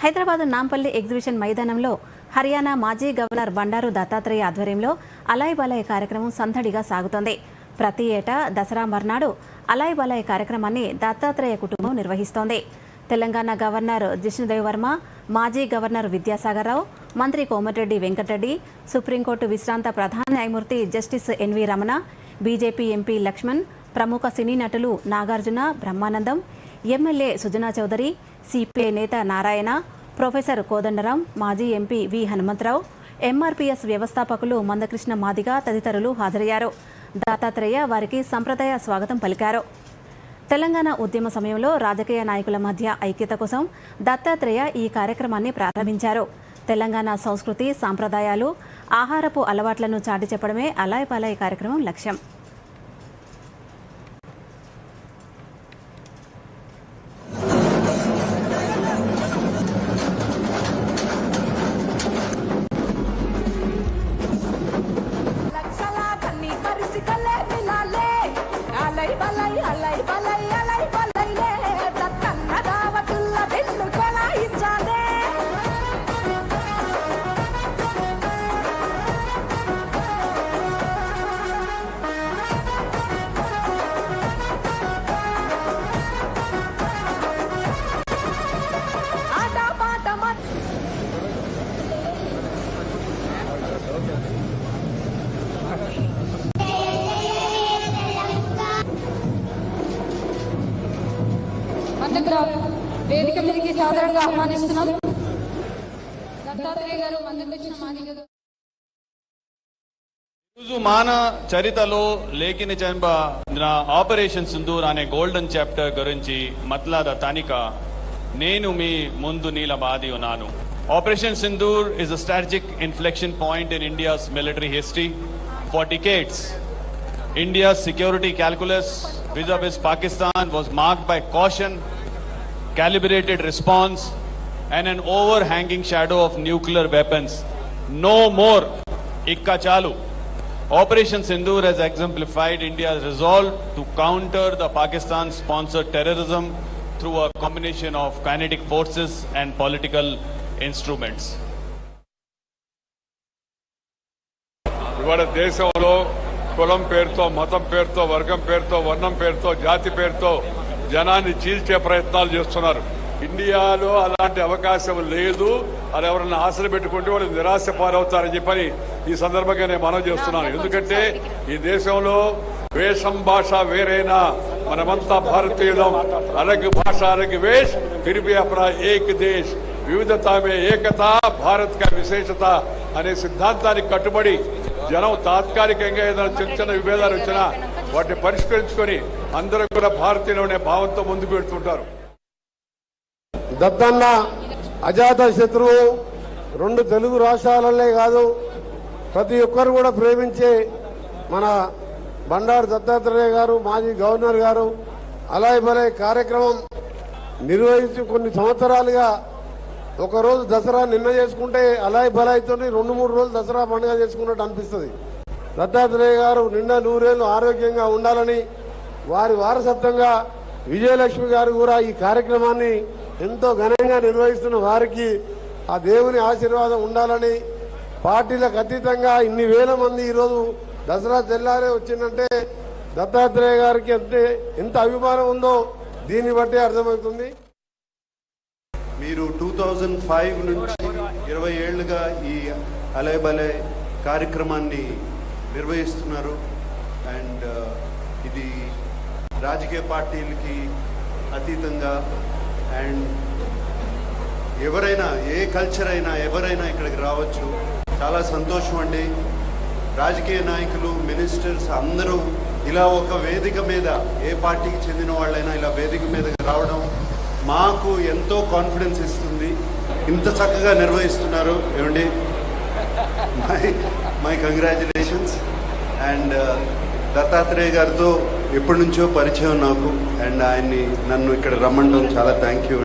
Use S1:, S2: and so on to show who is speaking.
S1: Hyderabad Nampally exhibition మైదానంలో హర్యానా మాజీ governor Bandaru Dattatreya ఆధ్వర్యంలో అలాయ్ బలాయ్ కార్యక్రమం సందడిగా సాగుతోంది. ప్రతి ఏటా దసరా మర్నాడు అలాయ్ బలాయ్ కార్యక్రమాన్ని దత్తాత్రేయ కుటుంబం నిర్వహిస్తోంది. తెలంగాణ గవర్నర్ జిష్ణుదేవ్ వర్మ, మాజీ గవర్నర్ విద్యాసాగర్ రావు, మంత్రి కోమటిరెడ్డి వెంకటరెడ్డి, సుప్రీంకోర్టు విశ్రాంత ప్రధాన న్యాయమూర్తి justice NV Ramana, BJP MP Laxman, ప్రముఖ సినీ నటులు నాగార్జున, బ్రహ్మానందం, ఎమ్మెల్యే సుజనా చౌదరి, సిపిఐ నేత నారాయణ, ప్రొఫెసర్ కోదండరాం, మాజీ ఎంపీ వి హనుమంతరావు, ఎంఆర్పీఎస్ వ్యవస్థాపకులు మందకృష్ణ మాదిగ తదితరులు హాజరయ్యారు. దత్తాత్రేయ వారికి సంప్రదాయ స్వాగతం పలికారు. తెలంగాణ ఉద్యమ సమయంలో రాజకీయ నాయకుల మధ్య ఐక్యత కోసం దత్తాత్రేయ ఈ కార్యక్రమాన్ని ప్రారంభించారు. తెలంగాణ సంస్కృతి, సాంప్రదాయాలు, ఆహారపు అలవాట్లను చాటి చెప్పడమే అలాయ్ బలాయ్ కార్యక్రమం లక్ష్యం.
S2: వేదిక మీదకి సాధారణంగా ఆహ్వానిస్తున్నాం. దత్తాత్రేయ గారు మందకృష్ణ మాదిగ
S3: మాన చరితలో లేఖిన చెంబ ఆపరేషన్ సింధూర్ అనే గోల్డెన్ చాప్టర్ గురించి మట్లాద తనిక నేను మీ ముందు నిలబడి ఉన్నాను. Operation Sindoor is a strategic inflection point in India's military history. For decades, India's security calculus vis-a-vis Pakistan was marked by caution, calibrated response, and an overhanging shadow of nuclear weapons. No more. Ikka chalu. Operation Sindoor has exemplified India's resolve to counter the Pakistan-sponsored terrorism through a combination of kinetic forces and political instruments.
S4: ఇవాళ దేశంలో కులం పేరుతో, మతం పేరుతో, వర్గం పేరుతో, వర్ణం పేరుతో, జాతి పేరుతో జనాన్ని చీల్చే ప్రయత్నాలు చేస్తున్నారు. ఇండియాలో అలాంటి అవకాశం లేదు. అది ఎవరన్నా ఆశలు పెట్టుకుంటే వాళ్ళు నిరాశ పాలవుతారని చెప్పని ఈ సందర్భంగా నేను మనవి చేస్తున్నాను. ఎందుకంటే ఈ దేశంలో వేషం, భాష వేరైనా మనమంతా భారతీయులం. అలగ్ భాష అలగ్ వేష్ ఫిర్ భీ అప్నా ఏక్ దేశ్, వివిధతా మే ఏకత, భారత్ కా విశేషత అనే సిద్ధాంతానికి కట్టుబడి జనం తాత్కాలికంగా ఏదైనా చిన్న చిన్న విభేదాలు వచ్చినా వాటిని పరిష్కరించుకొని అందరూ కూడా భారతీయులు అనే భావంతో ముందుకు వెళ్తుంటారు.
S5: దత్తన్న అజాత శత్రువు. రెండు తెలుగు రాష్ట్రాలనే కాదు, ప్రతి ఒక్కరు కూడా ప్రేమించే మన బండారు దత్తాత్రేయ గారు, మాజీ గవర్నర్ గారు అలాయ్ బలాయ్ కార్యక్రమం నిర్వహించి కొన్ని సంవత్సరాలుగా ఒకరోజు దసరా నిన్న చేసుకుంటే అలాయ్ బలాయ్తో 2-3 రోజులు దసరా పండుగ చేసుకున్నట్టు అనిపిస్తుంది. దత్తాత్రేయ గారు నిండా 100 ఏళ్లు ఆరోగ్యంగా ఉండాలని, వారి వారసత్వంగా విజయలక్ష్మి గారు కూడా ఈ కార్యక్రమాన్ని ఎంతో ఘనంగా నిర్వహిస్తున్న వారికి ఆ దేవుని ఆశీర్వాదం ఉండాలని, పార్టీలకు అతీతంగా ఇన్ని వేల మంది ఈరోజు దసరా తెల్లారే వచ్చిందంటే దత్తాత్రేయ గారికి ఎంత అభిమానం ఉందో దీన్ని బట్టి అర్థమవుతుంది.
S6: మీరు 2005 నుంచి 20 ఏళ్లుగా ఈ అలాయ్ బలాయ్ కార్యక్రమాన్ని నిర్వహిస్తున్నారు. అండ్ ఇది రాజకీయ పార్టీలకి అతీతంగా అండ్ ఎవరైనా, ఏ కల్చర్ అయినా ఎవరైనా ఇక్కడికి రావచ్చు. చాలా సంతోషం అండి. రాజకీయ నాయకులు, మినిస్టర్స్ అందరూ ఇలా ఒక వేదిక మీద, ఏ పార్టీకి చెందిన వాళ్ళైనా ఇలా వేదిక మీదకి రావడం మాకు ఎంతో కాన్ఫిడెన్స్ ఇస్తుంది. ఇంత చక్కగా నిర్వహిస్తున్నారు ఏమండి. My congratulations. అండ్ దత్తాత్రేయ గారితో ఎప్పటి నుంచో పరిచయం నాకు. అండ్ ఆయన్ని నన్ను ఇక్కడ రమ్మడం చాలా థ్యాంక్ యూ.